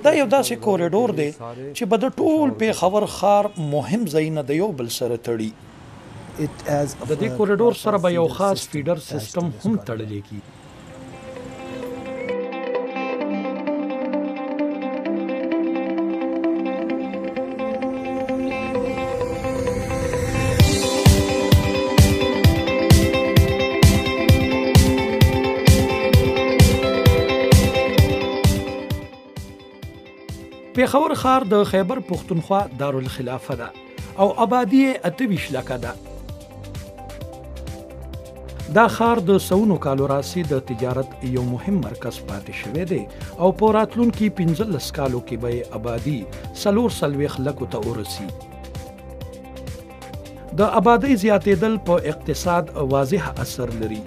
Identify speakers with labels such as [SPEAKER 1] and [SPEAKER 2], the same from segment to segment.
[SPEAKER 1] دا یو داسې کوریډور دی چې به د ټول پیښور ښار مهم ځایونه د یو بل سره تړي. د دې کوریډور سره به یو خاص فیډر سیستم هم تړلی کیږي. پیښور ښار د خیبر پښتونخوا دارالخلافه ده او آبادی یې 28 لکه ده. دا ښار د سونو کالو راهیسې د تجارت یو مهم مرکز پاتې شوی دی او په راتلونکي 15 کالو کې به یې آبادي 440 لکو ته ورسي. د آبادۍ زیاتېدل په اقتصاد واضح اثر لري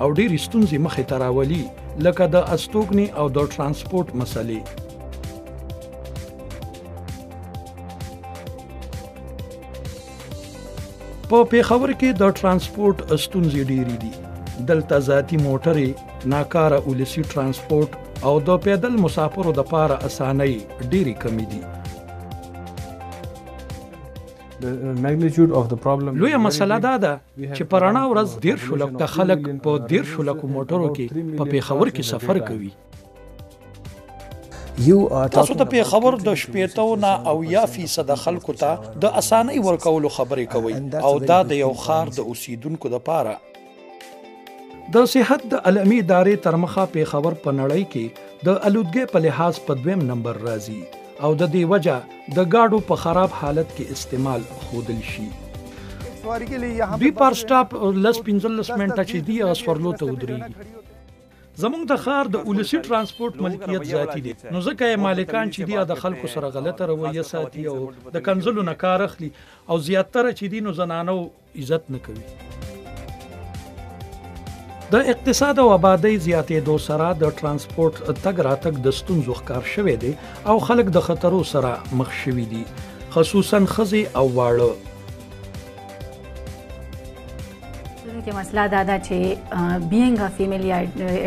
[SPEAKER 1] او ډېرې ستونزې مخې ته راولي لکه د استوګنې او د ترانسپورټ مسلې. په پیښور کې د ترانسپورټ ستونزې ډېرې دي. دلته ذاتي موټرې، ناکاره ولسي ترانسپورټ او د پیدل مسافرو دپاره اسانۍ ډېرې کمې دي. لویه مسله دا ده چې په رڼا ورځ 10 لکه خلک په 10 لکو موټرو کې په پیښور کې سفر کوي. تاسو د پیښور د 80% خلکو ته د اسانۍ ورکولو خبرې کوي او دا د یو ښار د اوسیدونکو دپاره. د صحت د علمي ادارې تر مخه پیښور په نړۍ کې د آلودګۍ په لحاظ په 2 نمبر راځي او د دې وجه د ګاډو په خراب حالت کې استعمال ښودل شي. دوی پر سټاپ 15 منټه چې دی اسفرلو ته ودرېږي. زمونږ د ښار د ولسي ترانسپورټ ملکیت ذاتي دی، نو ځکه یې مالکان چې دی د خلکو سره غلطه رویه ساتي او د کنځلو نه کار اخلي او زیاتره چې دی نو زنانو عزت نه کوي. د اقتصاد او آبادۍ زیاتېدو سره د ترانسپورټ تګ راتګ د ستونزو ښکار شوی دی او خلک د خطرو سره مخ شوي دي، خصوصا ښځې او واړه.
[SPEAKER 2] کې مسله دا ده چې being a female یا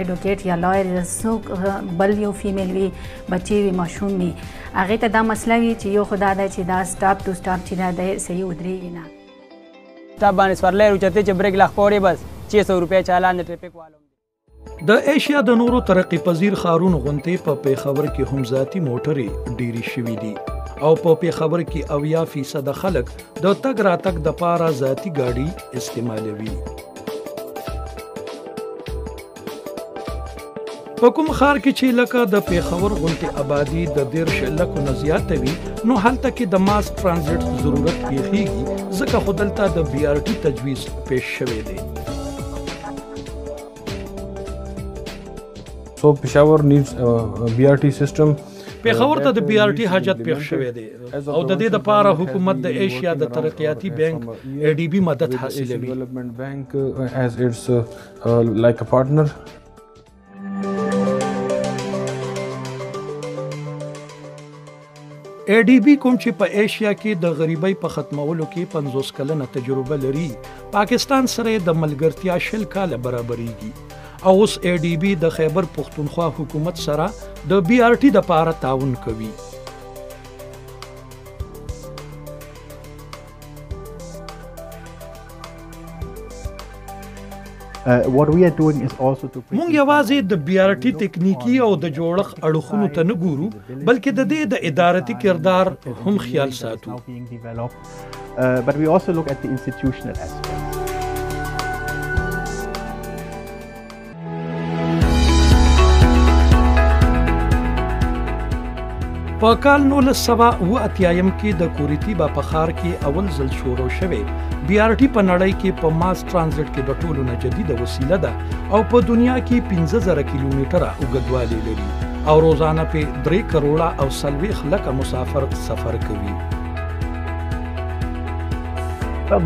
[SPEAKER 2] advocate یا lawyer څوک بل یو فیمیل وي، بچی وي، ماشوم وي، هغې ته دا مسله وي چې یو خو دا ده چې دا سټاپ ټو سټاپ چې دا دی صحیح ودرېږي نه.
[SPEAKER 3] سټاپ باندې سورلی اوچتې چې بریک لخپوړې بس 600 روپۍ چالان د ټریفک والو.
[SPEAKER 1] د ایشیا د نورو ترقي پذیر ښارونو غوندې په پیښور کې هم ذاتي موټرې ډېرې شوي دي او په پیښور کې 80% خلک د تګ راتګ دپاره ذاتي ګاډي استعمالوي. په کوم ښار کې چې لکه د پیښور غوندې آبادي د 10 لکو نه زیاته وي نو هلته کې د ماس ترانزیت ضرورت پیښیږي، ځکه خو دلته د BRT تجویز پیش شوی دی.
[SPEAKER 4] So Peshawar needs a BRT system.
[SPEAKER 1] پیښور ته د BRT حاجت پیښ شوی دی او د دې لپاره حکومت د ایشیا د ترقیاتي بانک ADB مدد حاصلوي.
[SPEAKER 4] As it's like a partner.
[SPEAKER 1] ADB کوم چې په ایشیا کې د غریبۍ په ختمولو کې 50 کلنه تجربه لري، پاکستان سره د ملګرتیا 20 کاله برابرېږي او اوس ADB د خیبر پښتونخوا حکومت سره د BRT دپاره تعاون کوي. مونږ یوازې د BRT تکنیکی او د جوړښت اړخونو ته نه ګورو، بلکې د دې د ادارتي کردار هم خیال ساتو. په کال 1987 کې د کورتیبا په ښار کې اول ځل شروع شوی BRT په نړۍ کې په ماس ترانزیت کې د ټولو نه جدیده وسیله ده او په دنیا کې 15,000 کیلومتره اوږدوالی لري او روزانه په 3 کروڑه او 40 لکه مسافر سفر کوي.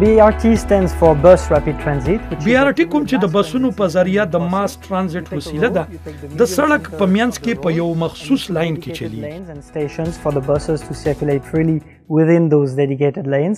[SPEAKER 5] BRT stands for Bus Rapid Transit.
[SPEAKER 1] BRT کوم چې د بسونو په ذریعہ د ماس ترانزیت وسیله ده، د سړک په منځ کې په یو مخصوص لاین کې چلیږي.
[SPEAKER 5] Stations for the buses to circulate freely within those dedicated lanes.